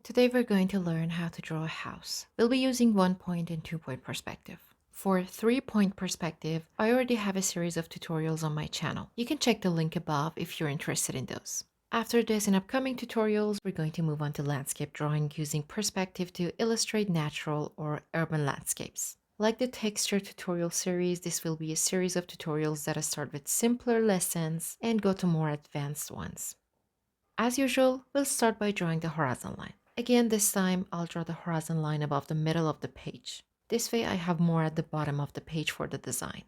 Today we're going to learn how to draw a house. We'll be using 1 point and 2 point perspective. For 3 point perspective, I already have a series of tutorials on my channel. You can check the link above if you're interested in those. After this, in upcoming tutorials, we're going to move on to landscape drawing using perspective to illustrate natural or urban landscapes. Like the texture tutorial series, this will be a series of tutorials that start with simpler lessons and go to more advanced ones. As usual, we'll start by drawing the horizon line. Again, this time I'll draw the horizon line above the middle of the page. This way I have more at the bottom of the page for the design.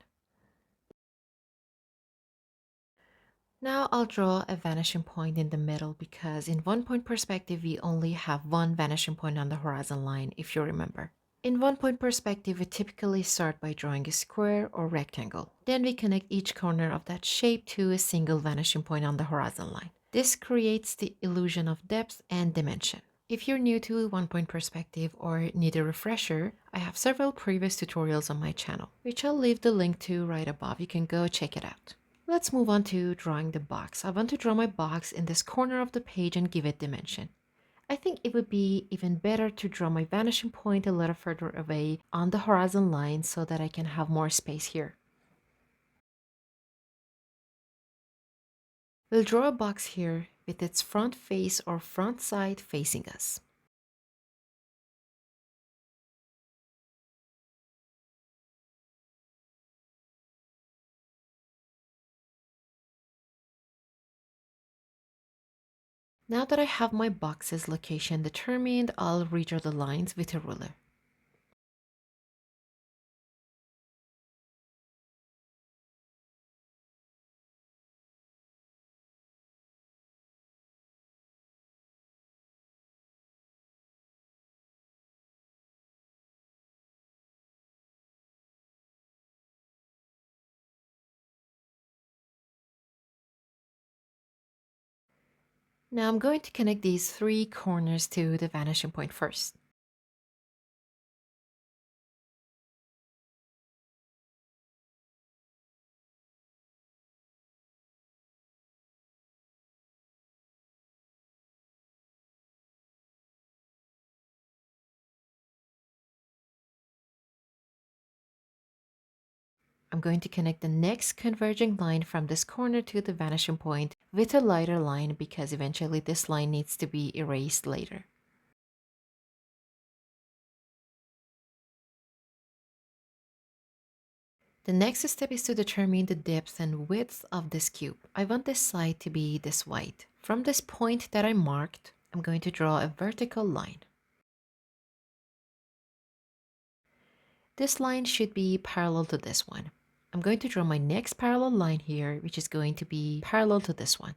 Now I'll draw a vanishing point in the middle because in 1 point perspective we only have one vanishing point on the horizon line, if you remember. In 1 point perspective, we typically start by drawing a square or rectangle. Then we connect each corner of that shape to a single vanishing point on the horizon line. This creates the illusion of depth and dimension. If you're new to 1 point perspective or need a refresher, I have several previous tutorials on my channel, which I'll leave the link to right above. You can go check it out. Let's move on to drawing the box. I want to draw my box in this corner of the page and give it dimension. I think it would be even better to draw my vanishing point a little further away on the horizon line so that I can have more space here. We'll draw a box here with its front face or front side facing us. Now that I have my box's location determined, I'll redraw the lines with a ruler. Now I'm going to connect these three corners to the vanishing point first. I'm going to connect the next converging line from this corner to the vanishing point with a lighter line because eventually this line needs to be erased later. The next step is to determine the depth and width of this cube. I want this side to be this wide. From this point that I marked, I'm going to draw a vertical line. This line should be parallel to this one. I'm going to draw my next parallel line here, which is going to be parallel to this one.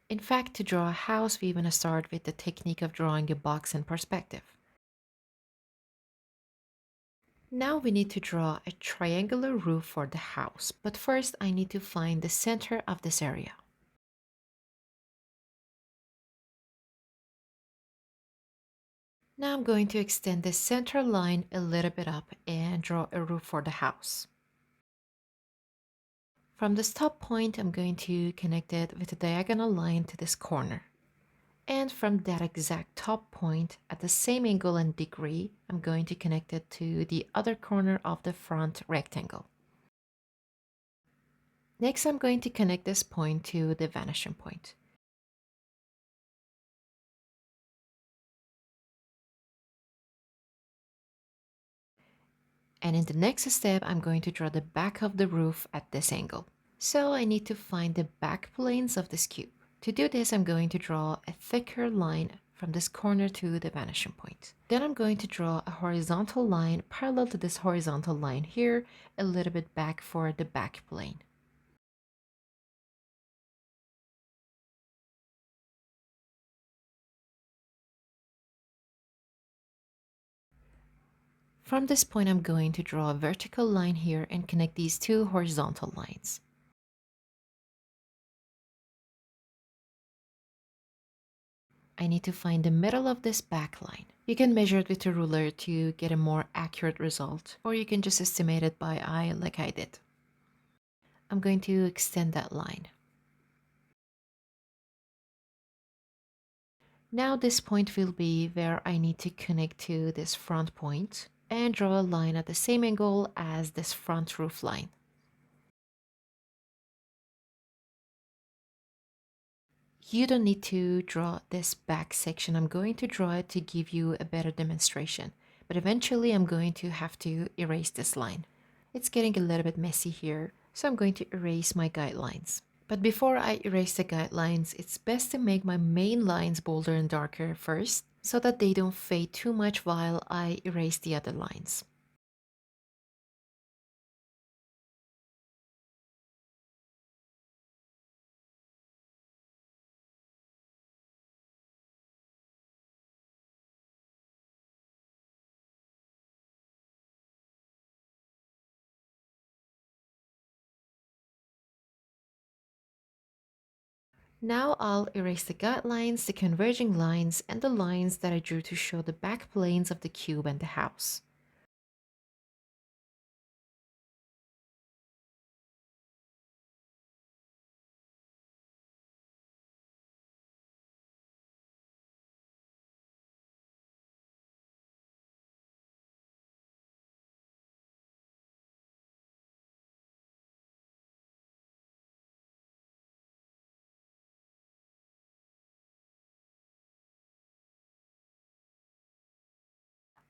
In fact, to draw a house, we want to start with the technique of drawing a box in perspective. Now we need to draw a triangular roof for the house, but first I need to find the center of this area. Now I'm going to extend the center line a little bit up and draw a roof for the house. From this top point, I'm going to connect it with a diagonal line to this corner. And from that exact top point, at the same angle and degree, I'm going to connect it to the other corner of the front rectangle. Next, I'm going to connect this point to the vanishing point. And in the next step, I'm going to draw the back of the roof at this angle. So I need to find the back planes of this cube. To do this, I'm going to draw a thicker line from this corner to the vanishing point. Then I'm going to draw a horizontal line parallel to this horizontal line here, a little bit back for the back plane. From this point, I'm going to draw a vertical line here and connect these two horizontal lines. I need to find the middle of this back line. You can measure it with a ruler to get a more accurate result, or you can just estimate it by eye like I did. I'm going to extend that line. Now this point will be where I need to connect to this front point and draw a line at the same angle as this front roof line. You don't need to draw this back section. I'm going to draw it to give you a better demonstration, but eventually I'm going to have to erase this line. It's getting a little bit messy here, so I'm going to erase my guidelines. But before I erase the guidelines, it's best to make my main lines bolder and darker first, so that they don't fade too much while I erase the other lines. Now I'll erase the guidelines, the converging lines, and the lines that I drew to show the back planes of the cube and the house.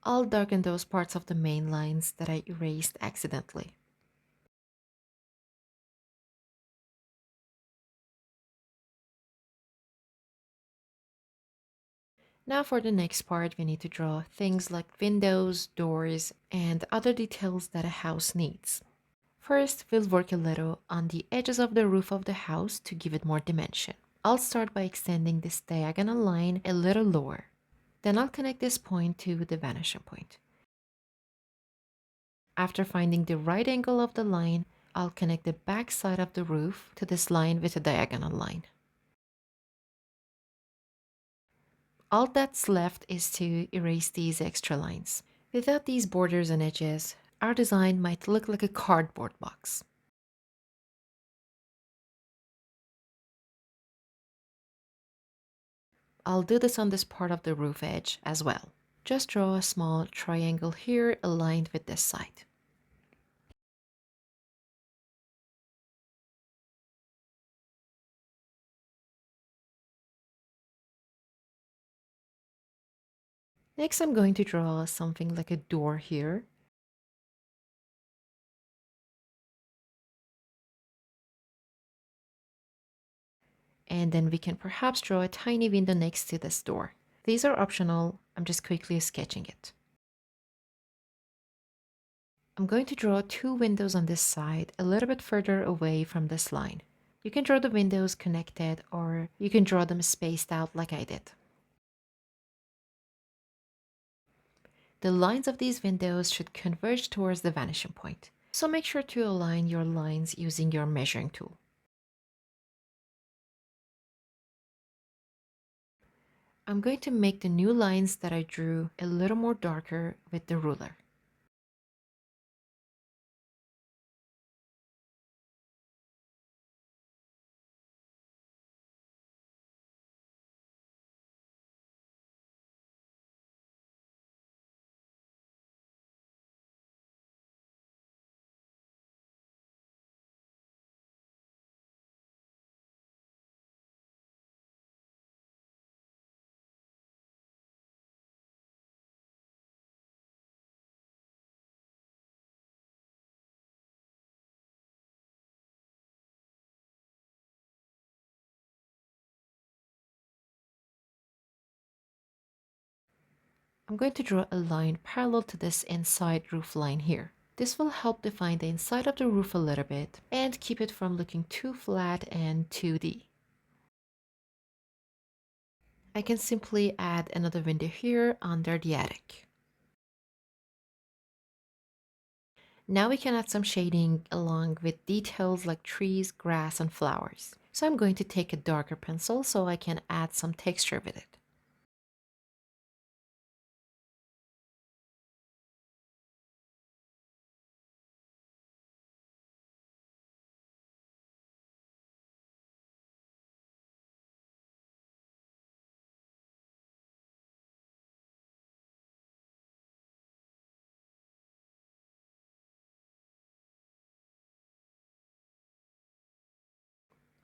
I'll darken those parts of the main lines that I erased accidentally. Now for the next part, we need to draw things like windows, doors, and other details that a house needs. First, we'll work a little on the edges of the roof of the house to give it more dimension. I'll start by extending this diagonal line a little lower. Then I'll connect this point to the vanishing point. After finding the right angle of the line, I'll connect the back side of the roof to this line with a diagonal line. All that's left is to erase these extra lines. Without these borders and edges, our design might look like a cardboard box. I'll do this on this part of the roof edge as well. Just draw a small triangle here aligned with this side. Next, I'm going to draw something like a door here. And then we can perhaps draw a tiny window next to this door. These are optional, I'm just quickly sketching it. I'm going to draw two windows on this side a little bit further away from this line. You can draw the windows connected or you can draw them spaced out like I did. The lines of these windows should converge towards the vanishing point, so make sure to align your lines using your measuring tool. I'm going to make the new lines that I drew a little more darker with the ruler. I'm going to draw a line parallel to this inside roof line here. This will help define the inside of the roof a little bit and keep it from looking too flat and 2D. I can simply add another window here under the attic. Now we can add some shading along with details like trees, grass, and flowers. So I'm going to take a darker pencil so I can add some texture with it.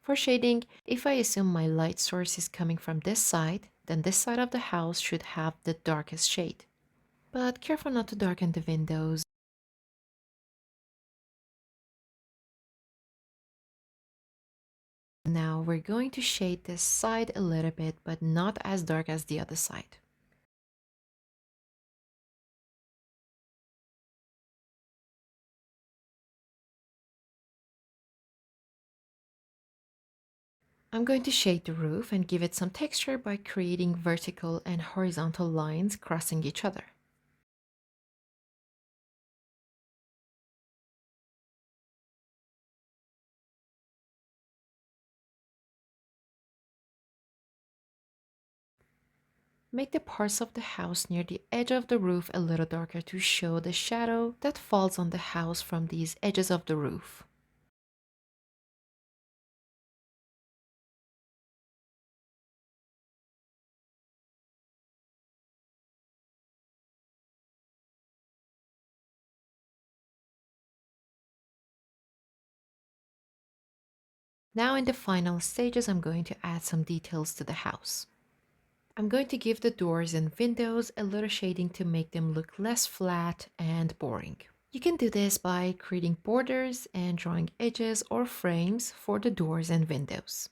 For shading, if I assume my light source is coming from this side, then this side of the house should have the darkest shade. But careful not to darken the windows. Now we're going to shade this side a little bit, but not as dark as the other side. I'm going to shade the roof and give it some texture by creating vertical and horizontal lines crossing each other. Make the parts of the house near the edge of the roof a little darker to show the shadow that falls on the house from these edges of the roof. Now in the final stages, I'm going to add some details to the house. I'm going to give the doors and windows a little shading to make them look less flat and boring. You can do this by creating borders and drawing edges or frames for the doors and windows.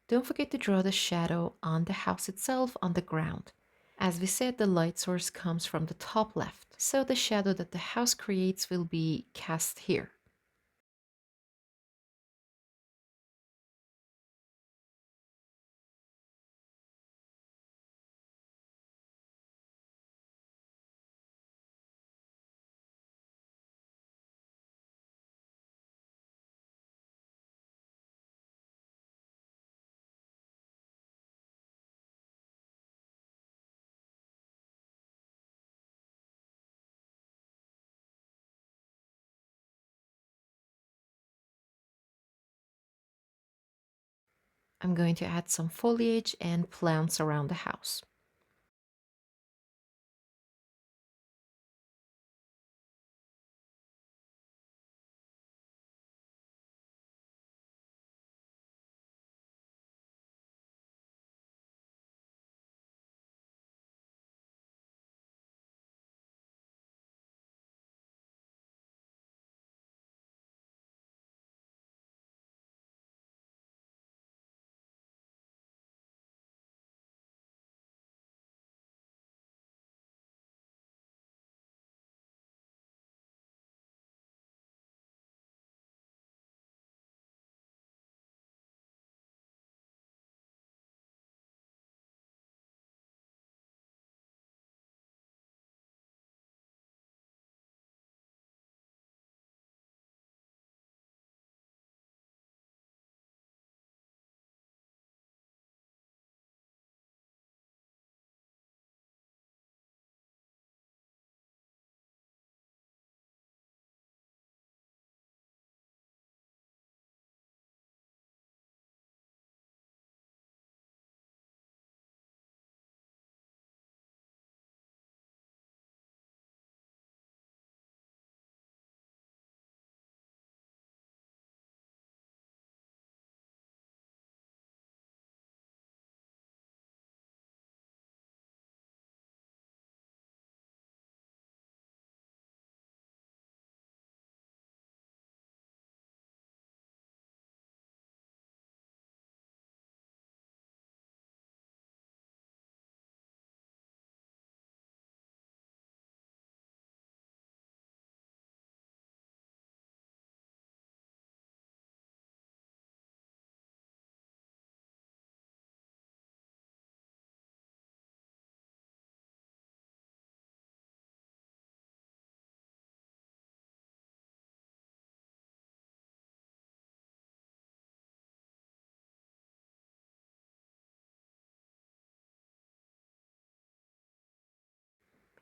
Don't forget to draw the shadow on the house itself on the ground. As we said, the light source comes from the top left, so the shadow that the house creates will be cast here. I'm going to add some foliage and plants around the house.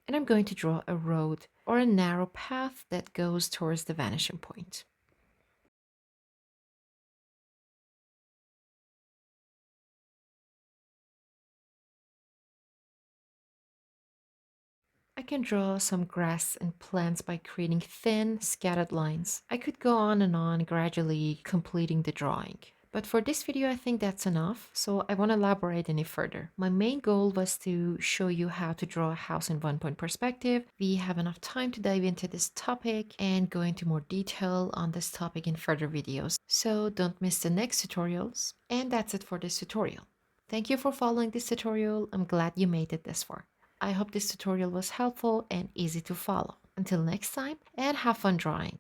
And I'm going to draw a road or a narrow path that goes towards the vanishing point. I can draw some grass and plants by creating thin, scattered lines. I could go on, gradually completing the drawing. But for this video, I think that's enough, so I won't elaborate any further. My main goal was to show you how to draw a house in one-point perspective. We have enough time to dive into this topic and go into more detail on this topic in further videos. So don't miss the next tutorials. And that's it for this tutorial. Thank you for following this tutorial. I'm glad you made it this far. I hope this tutorial was helpful and easy to follow. Until next time, and have fun drawing!